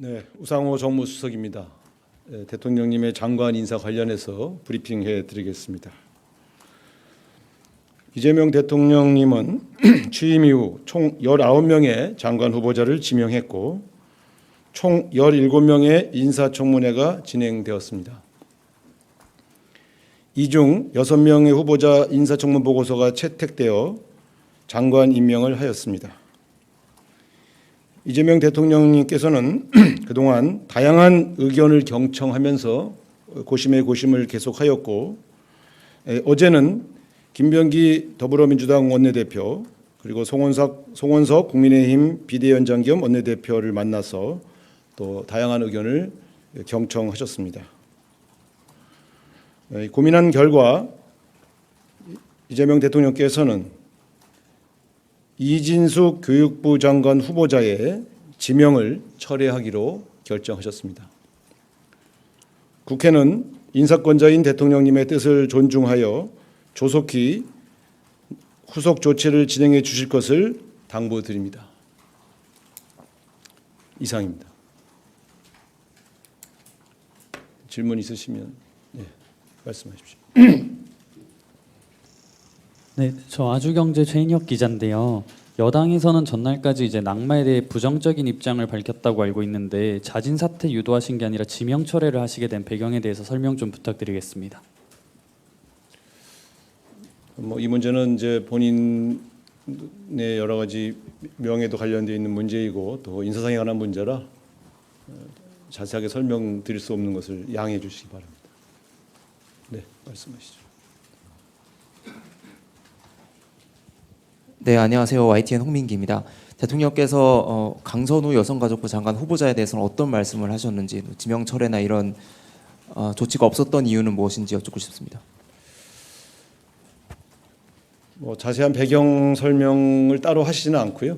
네, 우상호 정무수석입니다. 대통령님의 장관 인사 관련해서 브리핑해 드리겠습니다. 이재명 대통령님은 취임 이후 총 19명의 장관 후보자를 지명했고 총 17명의 인사청문회가 진행되었습니다. 이 중 6명의 후보자 인사청문 보고서가 채택되어 장관 임명을 하였습니다. 이재명 대통령님께서는 그동안 다양한 의견을 경청하면서 고심에 고심을 계속하였고 어제는 김병기 더불어민주당 원내대표 그리고 송원석 국민의힘 비대위원장 겸 원내대표를 만나서 또 다양한 의견을 경청하셨습니다. 고민한 결과 이재명 대통령께서는 이진숙 교육부 장관 후보자의 지명을 철회하기로 결정하셨습니다. 국회는 인사권자인 대통령님의 뜻을 존중하여 조속히 후속 조치를 진행해 주실 것을 당부드립니다. 이상입니다. 질문 있으시면 말씀하십시오. 네, 저 아주경제 최인혁 기자인데요. 여당에서는 전날까지 이제 낙마에 대해 부정적인 입장을 밝혔다고 알고 있는데 자진 사퇴 유도하신 게 아니라 지명 철회를 하시게 된 배경에 대해서 설명 좀 부탁드리겠습니다. 이 문제는 이제 본인의 여러 가지 명예도 관련되어 있는 문제이고 또 인사상에 관한 문제라 자세하게 설명드릴 수 없는 것을 양해해 주시기 바랍니다. 네, 말씀하시죠. 네, 안녕하세요. YTN 홍민기입니다. 대통령께서 강선우 여성가족부 장관 후보자에 대해서는 어떤 말씀을 하셨는지, 지명 철회나 이런 조치가 없었던 이유는 무엇인지 여쭙고 싶습니다. 자세한 배경 설명을 따로 하시지는 않고요.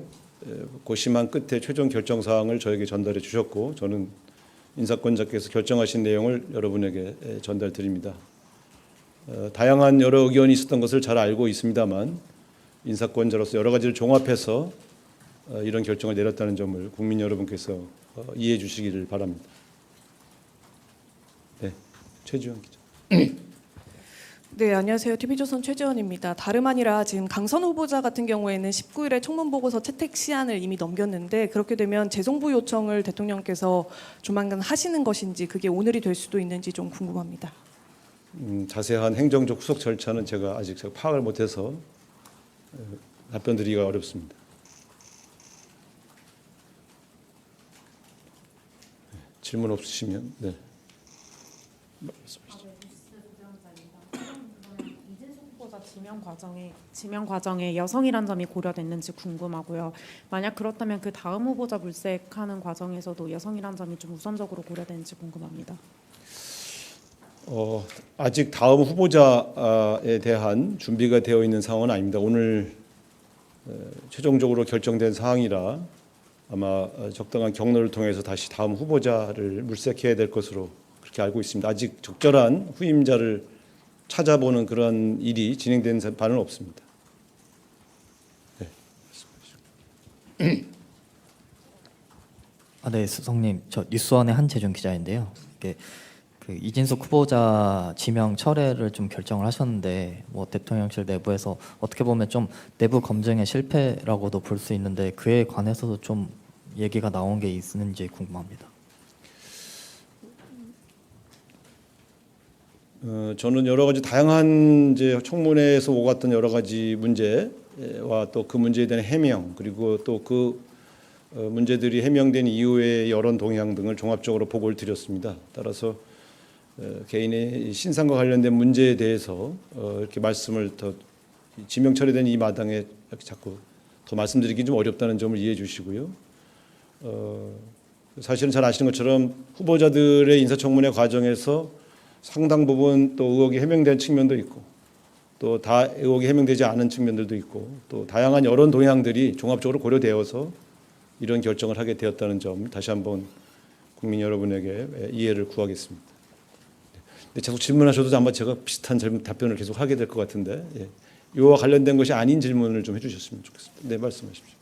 고심한 끝에 최종 결정 사항을 저에게 전달해 주셨고 저는 인사권자께서 결정하신 내용을 여러분에게 전달드립니다. 다양한 여러 의견이 있었던 것을 잘 알고 있습니다만 인사권자로서 여러 가지를 종합해서 이런 결정을 내렸다는 점을 국민 여러분께서 이해해 주시기를 바랍니다. 네, 최지원 기자. 네, 안녕하세요. TV조선 최지원입니다. 다름 아니라 지금 강선 후보자 같은 경우에는 19일에 청문보고서 채택 시한을 이미 넘겼는데 그렇게 되면 재송부 요청을 대통령께서 조만간 하시는 것인지 그게 오늘이 될 수도 있는지 좀 궁금합니다. 자세한 행정적 후속 절차는 제가 아직 파악을 못해서 답변 드리기가 어렵습니다. 질문 없으시면 네. 이진숙 후보자 지명 과정에 여성이란 점이 고려됐는지 궁금하고요. 만약 그렇다면 그 다음 후보자 물색하는 과정에서도 여성이란 점이 좀 우선적으로 고려되는지 궁금합니다. 아직 다음 후보자에 대한 준비가 되어 있는 상황은 아닙니다. 오늘 최종적으로 결정된 사항이라 아마 적당한 경로를 통해서 다시 다음 후보자를 물색해야 될 것으로 그렇게 알고 있습니다. 아직 적절한 후임자를 찾아보는 그런 일이 진행된 바는 없습니다. 네. 네, 수석님, 저 뉴스원의 한재준 기자인데요. 그 이진숙 후보자 지명 철회를 좀 결정을 하셨는데 대통령실 내부에서 어떻게 보면 좀 내부 검증의 실패라고도 볼 수 있는데 그에 관해서도 좀 얘기가 나온 게 있는지 궁금합니다. 저는 여러 가지 다양한 이제 청문회에서 오갔던 여러 가지 문제와 또 그 문제에 대한 해명 그리고 또 그 문제들이 해명된 이후의 여론 동향 등을 종합적으로 보고를 드렸습니다. 따라서 개인의 신상과 관련된 문제에 대해서 이렇게 말씀을 더 지명 처리된 이 마당에 이렇게 자꾸 더 말씀드리기 좀 어렵다는 점을 이해해 주시고요. 사실은 잘 아시는 것처럼 후보자들의 인사청문회 과정에서 상당 부분 또 의혹이 해명된 측면도 있고 또 다 의혹이 해명되지 않은 측면들도 있고 또 다양한 여론 동향들이 종합적으로 고려되어서 이런 결정을 하게 되었다는 점 다시 한번 국민 여러분에게 이해를 구하겠습니다. 계속 질문하셔도 아마 제가 비슷한 답변을 계속 하게 될 것 같은데 이와 관련된 것이 아닌 질문을 좀 해주셨으면 좋겠습니다. 네, 말씀하십시오.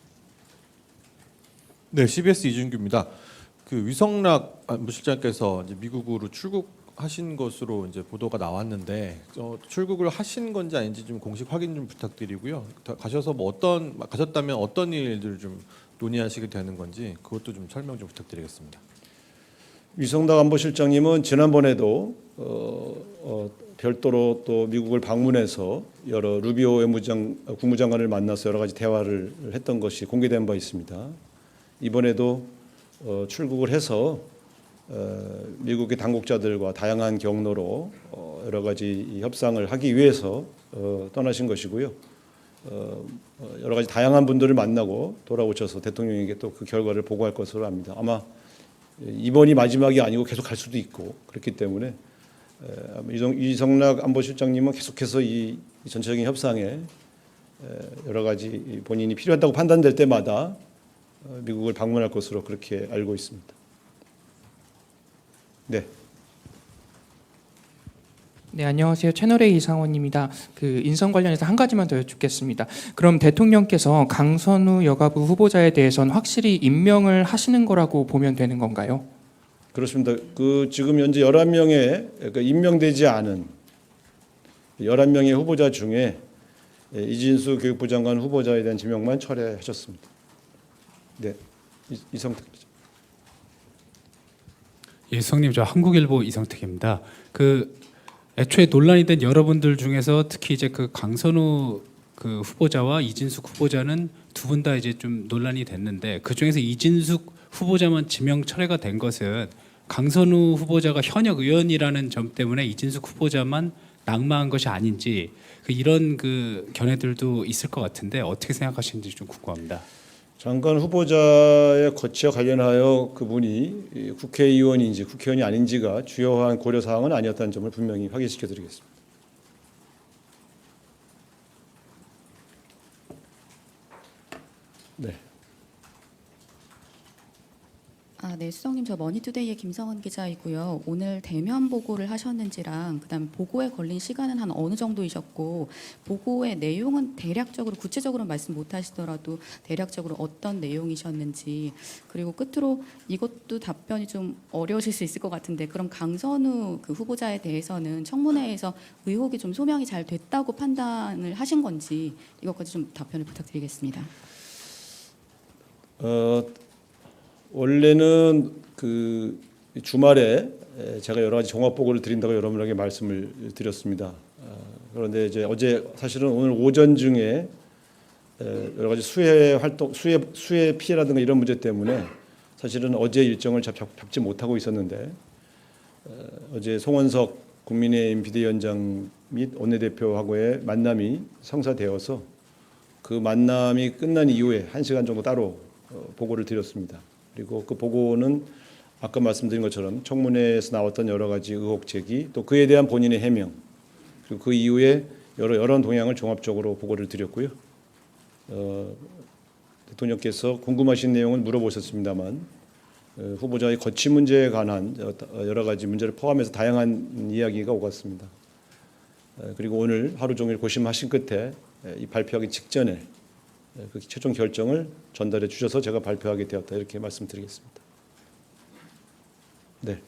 네, CBS 이준규입니다. 그 위성락 안보실장께서 이제 미국으로 출국하신 것으로 이제 보도가 나왔는데 출국을 하신 건지 아닌지 좀 공식 확인 좀 부탁드리고요. 가셔서 뭐 가셨다면 어떤 일들 좀 논의하시게 되는 건지 그것도 좀 설명 좀 부탁드리겠습니다. 위성락 안보실장님은 지난번에도 별도로 또 미국을 방문해서 여러 루비오 국무장관을 만나서 여러 가지 대화를 했던 것이 공개된 바 있습니다. 이번에도 출국을 해서 미국의 당국자들과 다양한 경로로 여러 가지 협상을 하기 위해서 떠나신 것이고요. 여러 가지 다양한 분들을 만나고 돌아오셔서 대통령에게 또 그 결과를 보고할 것으로 압니다. 아마 이번이 마지막이 아니고 계속 갈 수도 있고 그렇기 때문에 위성락 안보실장님은 계속해서 이 전체적인 협상에 여러 가지 본인이 필요하다고 판단될 때마다 미국을 방문할 것으로 그렇게 알고 있습니다. 네. 네, 안녕하세요. 채널A 이상원입니다. 그 인선 관련해서 한 가지만 더 여쭙겠습니다. 그럼 대통령께서 강선우 여가부 후보자에 대해서는 확실히 임명을 하시는 거라고 보면 되는 건가요? 그렇습니다. 그 지금 현재 11명의 임명되지 않은 11명의 후보자 중에 이진수 교육부 장관 후보자에 대한 지명만 철회하셨습니다. 네, 이성택 기자. 예, 성님, 저 한국일보 이성택입니다. 그 애초에 논란이 된 여러분들 중에서 특히 이제 그 강선우 그 후보자와 이진숙 후보자는 두 분 다 이제 좀 논란이 됐는데 그 중에서 이진숙 후보자만 지명 철회가 된 것은 강선우 후보자가 현역 의원이라는 점 때문에 이진숙 후보자만 낙마한 것이 아닌지 이런 그 견해들도 있을 것 같은데 어떻게 생각하시는지 좀 궁금합니다. 장관 후보자의 거치와 관련하여 그분이 국회의원인지 국회의원이 아닌지가 주요한 고려 사항은 아니었다는 점을 분명히 확인시켜 드리겠습니다. 네. 네, 수석님, 저 머니투데이의 김성은 기자이고요. 오늘 대면 보고를 하셨는지랑 그다음에 보고에 걸린 시간은 한 어느 정도이셨고 보고의 내용은 대략적으로 구체적으로 말씀 못하시더라도 대략적으로 어떤 내용이셨는지 그리고 끝으로 이것도 답변이 좀 어려우실 수 있을 것 같은데 그럼 강선우 그 후보자에 대해서는 청문회에서 의혹이 좀 소명이 잘 됐다고 판단을 하신 건지 이것까지 좀 답변을 부탁드리겠습니다. 원래는 그 주말에 제가 여러 가지 종합 보고를 드린다고 여러분에게 말씀을 드렸습니다. 그런데 이제 어제 사실은 오늘 오전 중에 여러 가지 수해 활동, 수해 피해라든가 이런 문제 때문에 사실은 어제 일정을 잡지 못하고 있었는데 어제 송원석 국민의힘 비대위원장 및 원내대표하고의 만남이 성사되어서 그 만남이 끝난 이후에 1시간 정도 따로 보고를 드렸습니다. 그리고 그 보고는 아까 말씀드린 것처럼 청문회에서 나왔던 여러 가지 의혹 제기 또 그에 대한 본인의 해명 그리고 그 이후에 여러 동향을 종합적으로 보고를 드렸고요. 대통령께서 궁금하신 내용을 물어보셨습니다만 후보자의 거취 문제에 관한 여러 가지 문제를 포함해서 다양한 이야기가 오갔습니다. 그리고 오늘 하루 종일 고심하신 끝에 이 발표하기 직전에 그 최종 결정을 전달해 주셔서 제가 발표하게 되었다 이렇게 말씀드리겠습니다. 네.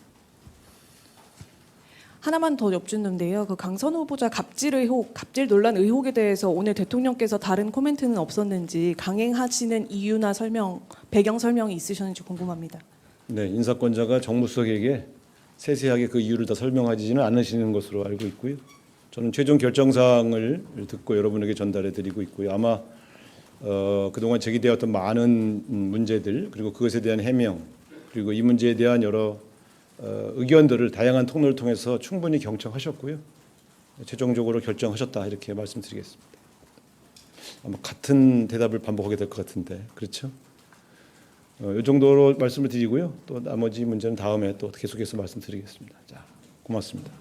하나만 더 여쭙는데요. 그 강선우 후보자 갑질 논란 의혹에 대해서 오늘 대통령께서 다른 코멘트는 없었는지 강행하시는 이유나 배경 설명이 있으셨는지 궁금합니다. 네, 인사권자가 정무수석에게 세세하게 그 이유를 다 설명하지는 않으시는 것으로 알고 있고요. 저는 최종 결정사항을 듣고 여러분에게 전달해 드리고 있고요. 아마 그동안 제기되었던 많은 문제들 그리고 그것에 대한 해명 그리고 이 문제에 대한 여러 의견들을 다양한 통로를 통해서 충분히 경청하셨고요. 최종적으로 결정하셨다 이렇게 말씀드리겠습니다. 아마 같은 대답을 반복하게 될 것 같은데 그렇죠? 이 정도로 말씀을 드리고요. 또 나머지 문제는 다음에 또 계속해서 말씀드리겠습니다. 자, 고맙습니다.